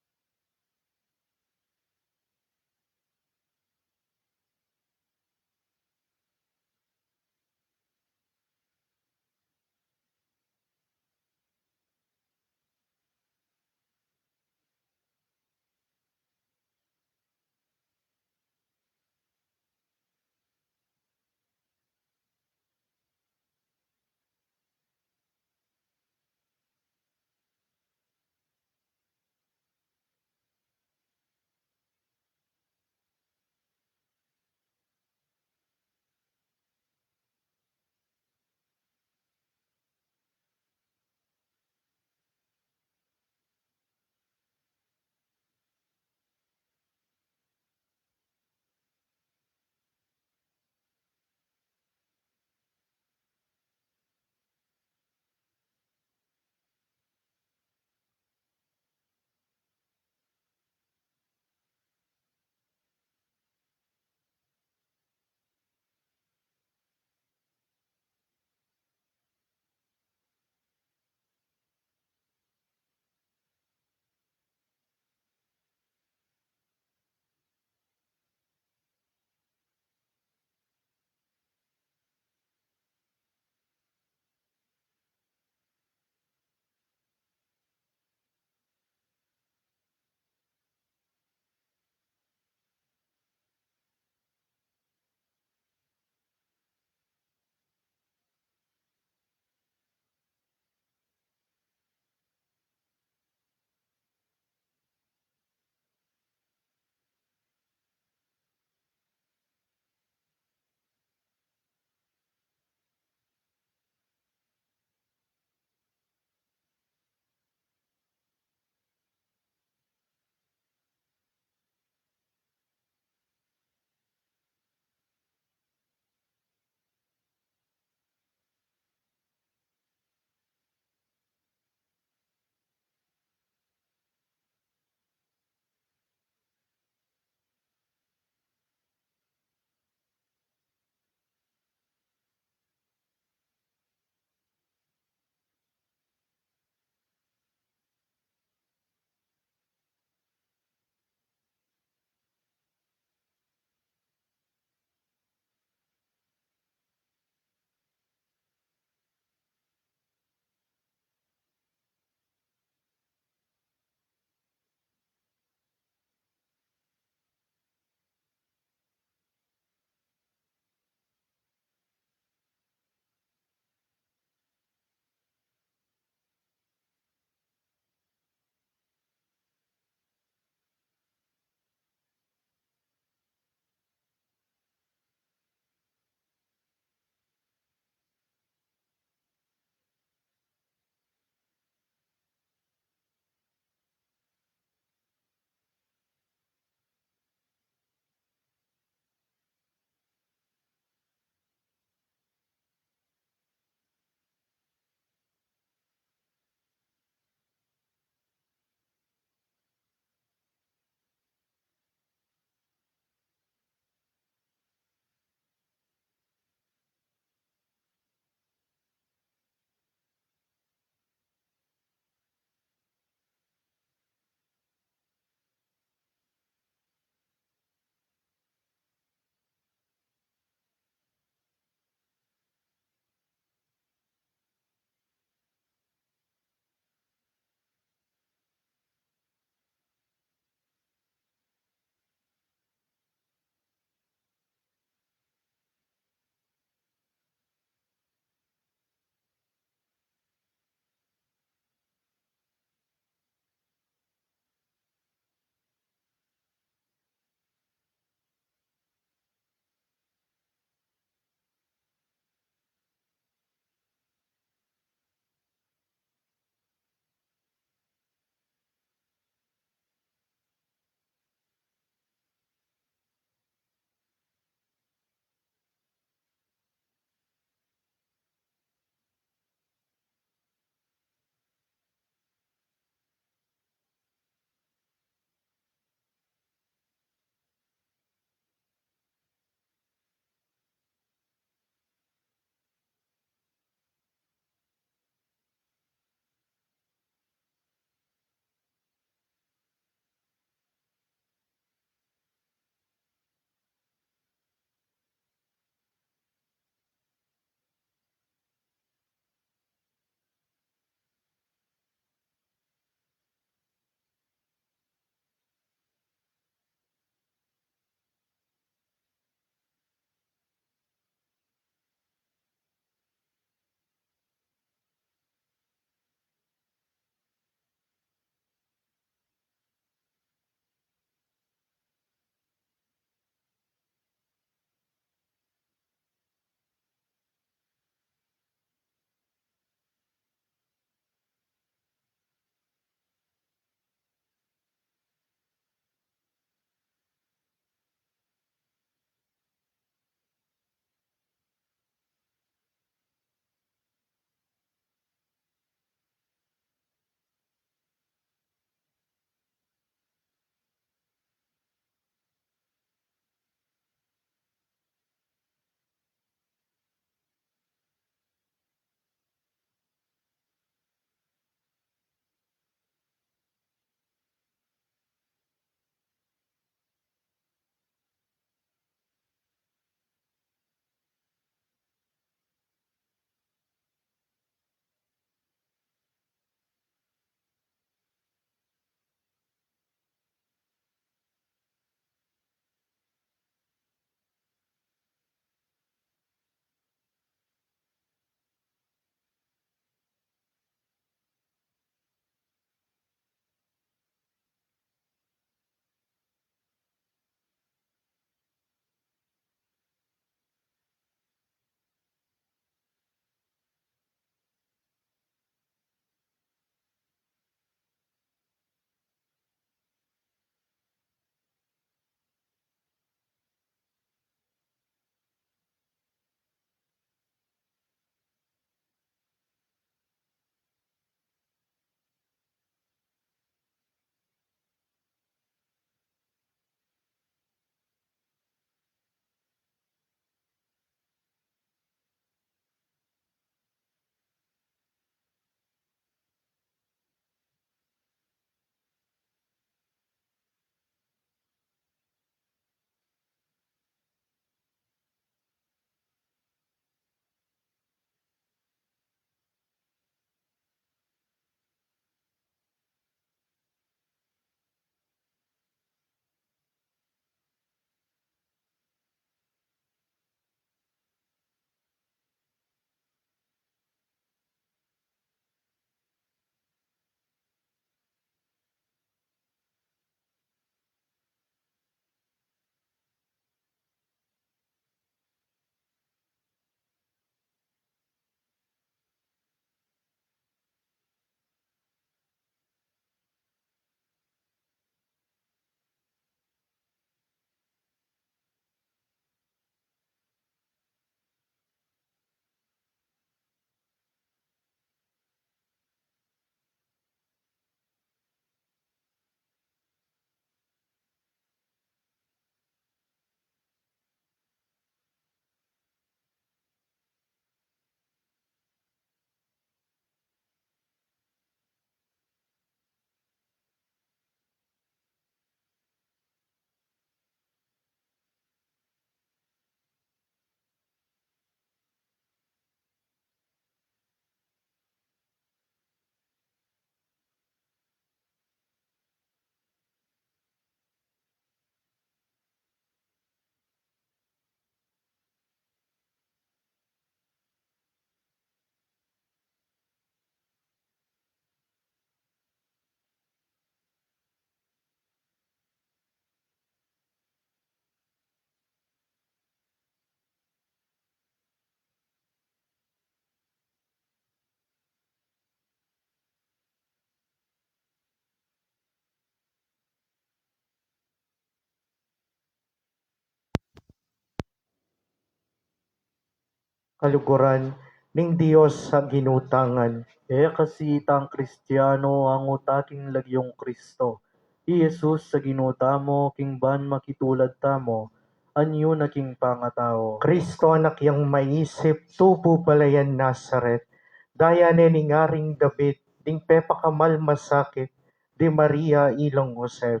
kaluguran ning Dios sa ginutangan. Kasi itang Kristiyano ang utaking lagyong Kristo. I Jesus sa ginuta mo, king ban makitulad tamo, anyo na king pangatao. Kristo anak yang maisip, tubo balayan Nazaret, daya ni ngaring David, ding pepa kamal masakit, di Maria ilang Josep.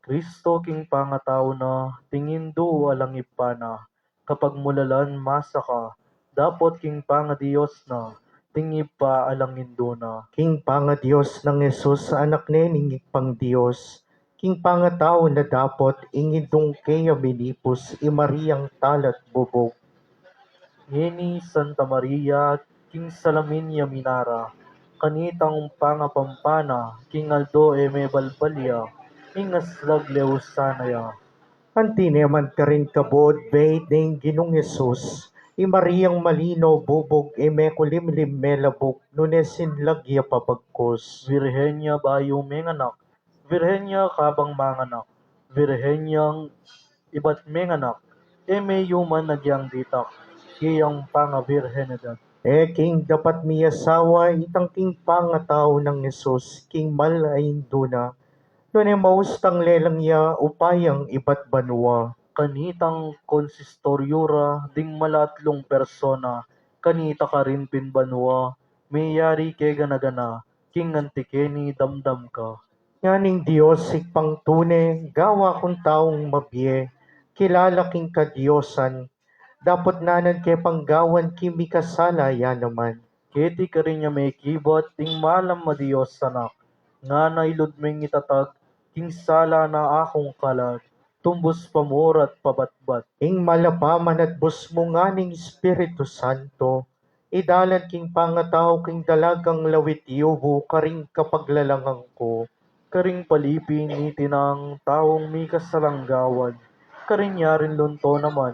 Kristo king pangatao na, tingin do alang ipana, kapag mulalan masa ka, dapat king panga-Diyos na, tingib pa alang indo na. King panga Dios ng Jesus, anak ning pang Dios, king panga tao na dapat ingidong kaya minipus, i Mariang talat bubog. Ngeni Santa Maria, king salamin yaminara, kanitang pangapampana, king aldo eme balbalya, ingaslag leusanaya. Antine man ka rin kabod, bait ng Ginong Jesus, i Mariang malino bubog, e mekulimlim melabog, nunesin lagya pabagkos. Virhenya bayo menganak, Virhenya kabang manganak, Virhenyang ibat menganak, eme yuman nagyang ditak, kiyang panga virhenedad. E king dapat miyasawa, itang king pangatao ng Jesus, king malain duna, nune maustang lelang ya, upayang ibat banwa. Kanitang konsistoryura ding malatlong persona, kanita ka rin pinbanwa, mayari ke ganagana, king antikeni damdam ka. Yaning Diyos ikpang tune, gawa kung taong mabye, kilala king kadyosan, dapat nanan ke panggawan kimi kasala ya naman. Keti ka rin niya may kibat, ting malam madiyos sanak, nga nailudmeng itatag, king sala na akong kalag, tumbos pamurat pabatbat. Ing malapaman at busmo nga ning Espiritu Santo, idalan king pangatao king dalagang lawit yubo karing kapaglalangang ko. Karing palipin ni tinang taong mi kasalanggawan, karing yarin lunto naman,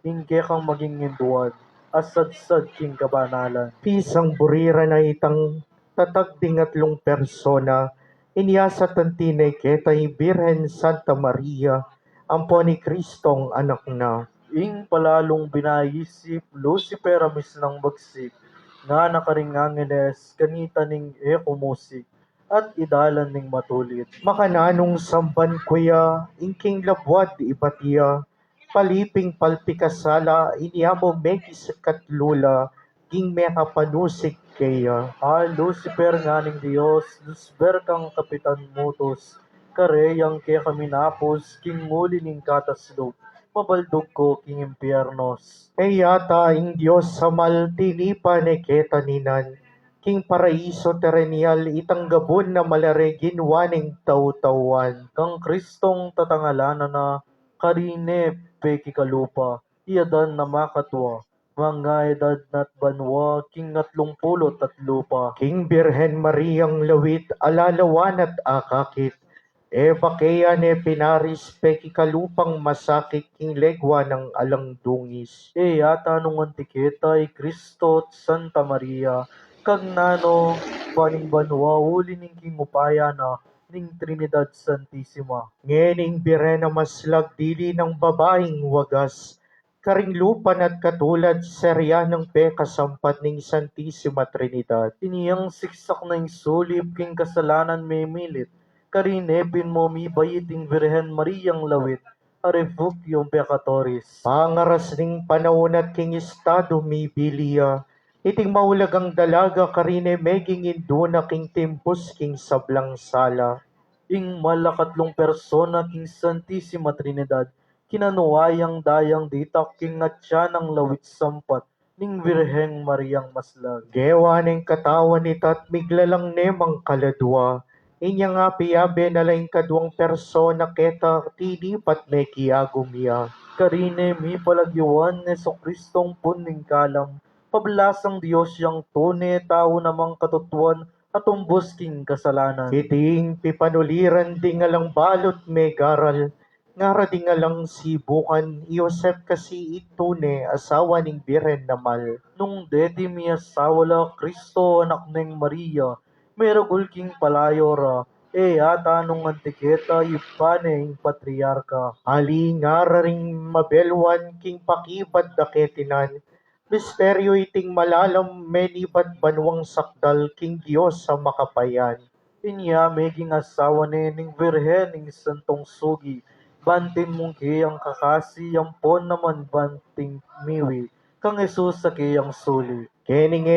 ingke kang maging induan, asad-sad king kabanalan. Pisang burira na itang tatagdingatlong persona, inyasa tantinay ketay Birhen Santa Maria, ampo ni Kristong anak na. Ing palalong binayisip, Lucifer amis ng bagsik, nga nakaringangenes, kanita ning ekumusik, at idalan ning matulit. Makananong samban kuya, ingking labwad ibatiya, paliping palpikasala, inyamo megis katlula, ging mekapanusik kaya. Lucifer nga ning Diyos, Lusber kang kapitan mutos, kareyang ke kami napos, king muli ning kataslog, mabaldog ko king impyernos. E yata ing Diyos sa maltinipa ne ketaninan, king paraiso terenial itanggabon na malaregin waning taw-tawan. Kang Kristong tatangalanan na, karine peki kalupa, iyadan na makatwa, mga edad na't banwa, king 30 at lupa. King Birhen Mariang lawit alalawan at akakit, e bakeya ne pinaris peki kalupang masakit king legwa ng alangdungis. Yata nung antiketa ay Kristo at Santa Maria, kag nano paning banwa uli ning king upaya na ning Trinidad Santissima. Ngening Birhen na maslag dili ng babaeng wagas, karing lupan at katulad serya ng pekasampat ning Santissima Trinidad. Iniyang siksak na ing sulib king kasalanan may milit, karinepin mo mi bayiting Virhen Mariang lawit, a refugium peccatoris. Pangaras ning panahon at king estado mi biliya, iting maulagang dalaga karine meging induna king timpus king sablang sala. Ing malakatlong persona king Santissima Trinidad, kinanuayang dayang ditak king atya ng lawit sampat, ning Virheng Mariang maslag. Gewa ning katawan ni tat miglalang nemang kaladwa, inya nga piyabe na laing kadwang persona keta tinipat me kiagumya. Karine mi palagyuan ni Kristong puning kalam, pablasang Diyos yang tune tao namang katutuan at umbos king kasalanan. Iting pipanuliran di nga lang balot me garal, ngara di nga lang sibukan, Yosef kasi itune asawa ning Birhen namal. Nung dedi mi asawala Kristo anak ng Maria, meragul king palayora, ata nung antiketa ipane ing patriarka. Ali ngara ring mabelwan king pakibad da ketinan, Misteryo iting malalam menibat banwang sakdal king Diyos sa makapayan. Inya meging asawa nening birhen ning santong sugi. Bantin mong kiyang kakasi ang pon naman banting miwi. Kang Jesus sa kiyang suli. Kening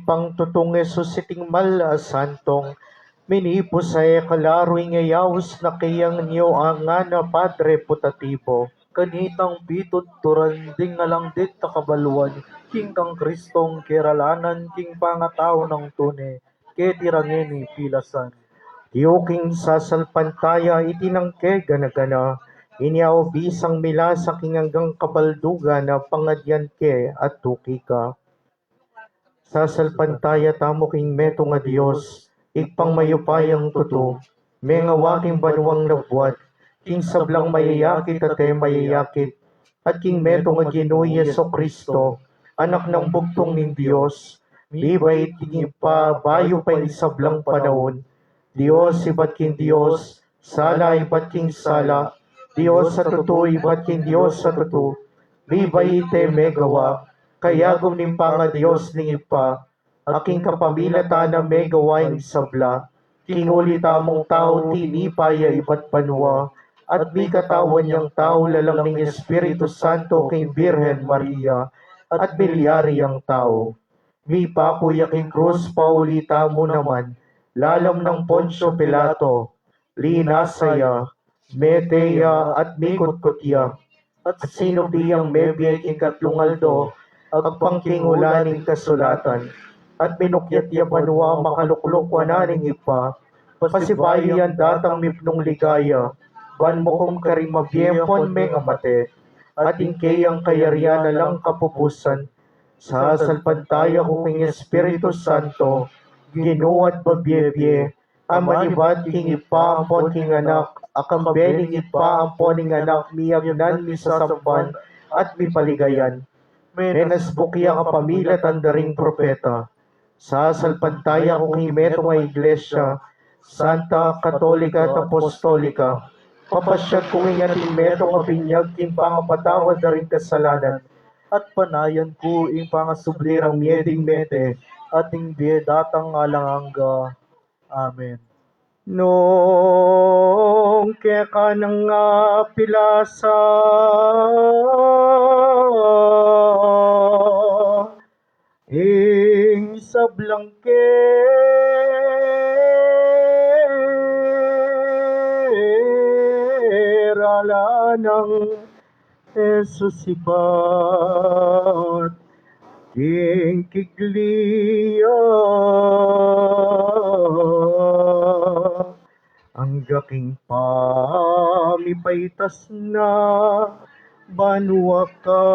pang tutong Yesus iting mala santong, minipos ay kalaroy ngayaws na kiyang niyo ang nga na Padre Putatibo. Kanitang pitod turanding ngalang dit takabaluan. King kang Kristong keralanan king pangatao ng tune. Ketirangeni pilasan. Tiyuking sasalpantaya itinangke ganagana, inyaw bisang mila sa kinanggang kabalduga na pangadyan ke at tuki ka. Sasalpantaya tamo king meto nga Diyos, ikpang mayupayang tuto, mga waking banwang nabuat, king sablang mayayakit at mayayakit, at king meto nga Ginoo Yeso Kristo, anak ng bugtong ning Diyos, bibay tingin pa bayo pa sablang panahon, Diyos ibat king Diyos, sala ibat king sala, Diyos sa tuto ibat king Diyos sa tuto, bibay ite megawa, kayagom ning panga Diyos ning ipa, aking kapamilata na megawaing sabla, kinguli tamong tao tinipaya ibat banwa, at mi katawan niyang tao lalang ning Espiritu Santo king Birhen Maria, at bilyari ang tao. Mi pakuya king krus paulita mo naman, lalam ng Poncio Pilato, linasaya, meteya at mikutkutya, at sino biyang mebiyay king katlungaldo, agpangkingulaning kasulatan, at minukyat ya banwa makaluklok wananing ipa, pasibayo yan datang mipnong ligaya, ban mo kong karimabiyempon may amate, at ingkayang kayarian na lang kapupusan, sa salpantaya ko king Espiritu Santo, ginuat babyebye, amanibat king ipa ampon king anak, akang bening ipa ampon king anak, miyagnan mi sasampan, at mi paligayan. Menas bukya ka pamilya tandaring propeta. Sa salpantaya ko king meto nga iglesia, Santa Katolika at Apostolika, papasyag ko nga ting meto nga binyag king pangapatawad na rin kasalanan, At panayan ko ing pangasublirang mieding mete, ating biedatang alanganga. Amen. nung kaya ka nang pilasa, ing sablang kerala ng Jesus ipat, ing kiglia, ang gaking pamipaitas na banwa ka,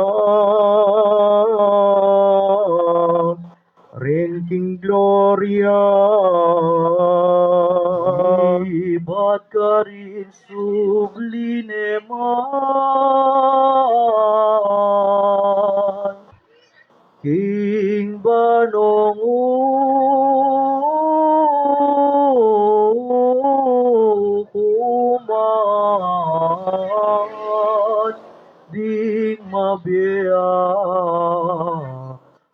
rin king gloria, Ibat ka rin subline man, King Banong ukuman, ding mabiya,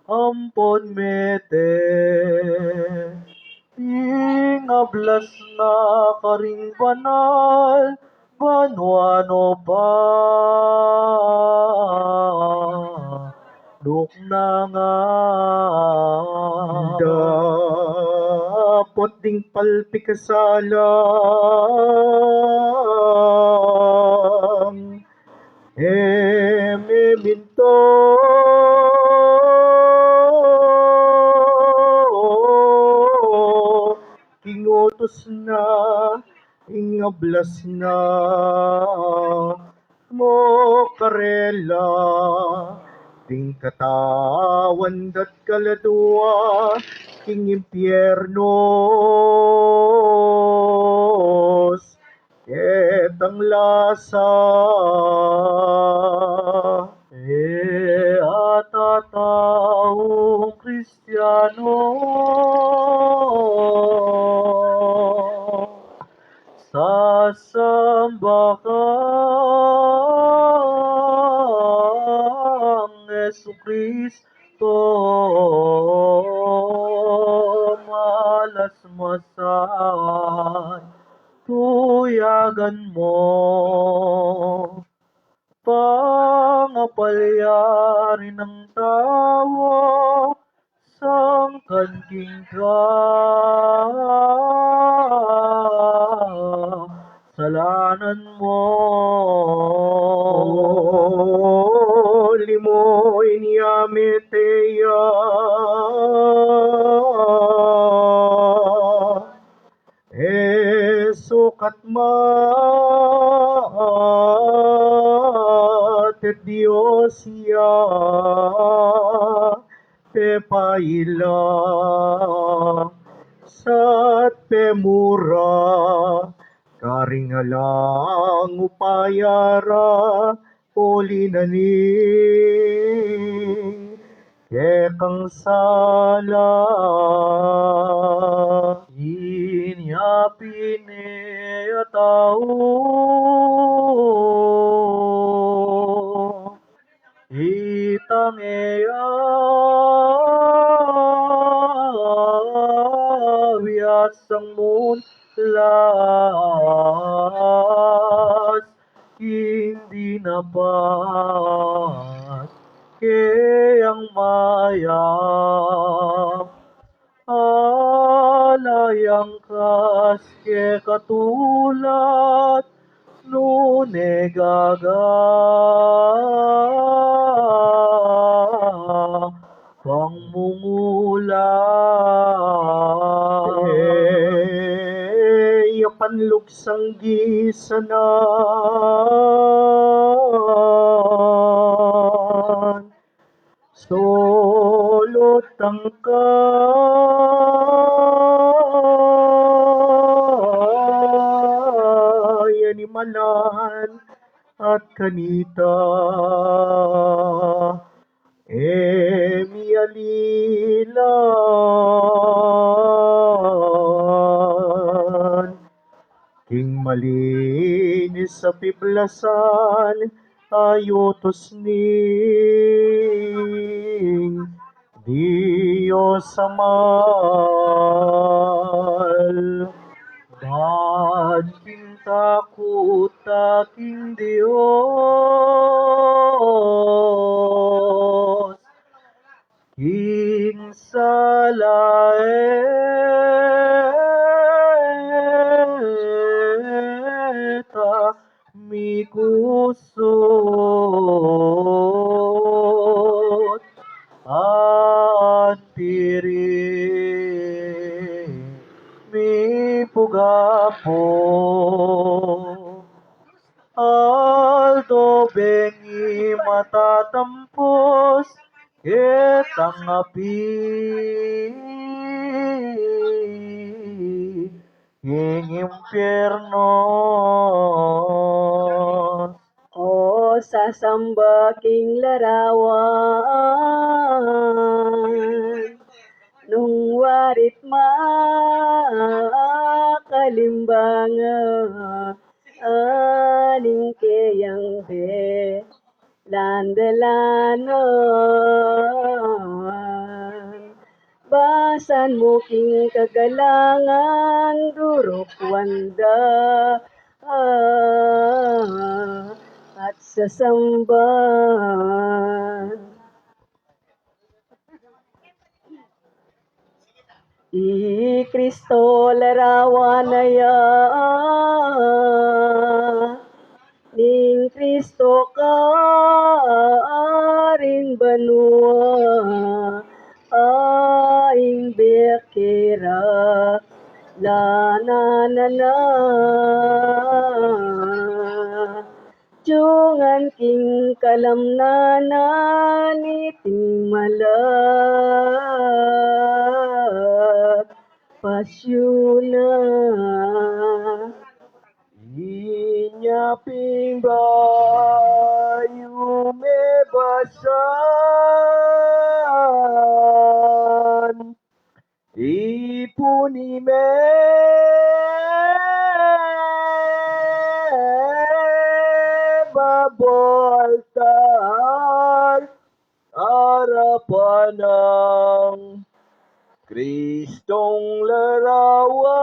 ampon mete, ding ablas na karing banal, banwano pa, duk na nga. dapot ding palpikasalang, ememinto, kingutos na, ingablas na, mo karela, ting katawan dat kaladua, king impyernos, ketang lasa, At taong Kristiyano, sasamba kang Jesu Kristo, to malas masan, tuyagan mo, pangapalyarin ng tawa, sangkanking ka, salanan mo. Limoy niyameteya, sukat mater Dios ya, pepaila, sat pemura, karingalang upayara, ulinaning kekang sala. Inyapine atao, itangea biasang munlas, hindi napat kayang mayam, alayang kas ke katulad nunegaga pangmumula. Yapanluksang gisanan, solot ang kayanimanan at kanita, mialilan, king malinis sa piblasan, ayutos ning Diyos amal. Dan king takot aking Diyos, king salaeta mi kusot at piring mi pugapo, aldo bengi matatampos ketang api, ing impyerno. O sasamba king larawan, nung warit makalimbangan, aning kayang be landalanan. Basan mo king kagalangan, durok wanda, at sasamba. I Kristo larawan na ya, ning Kristo ka rin banua, aing bekera lananana. Jungan king kalamnanan iting malat pasyuna. Inyaping bayu mebasan, ipuni me baboltar, harapan ng Kristong larawan.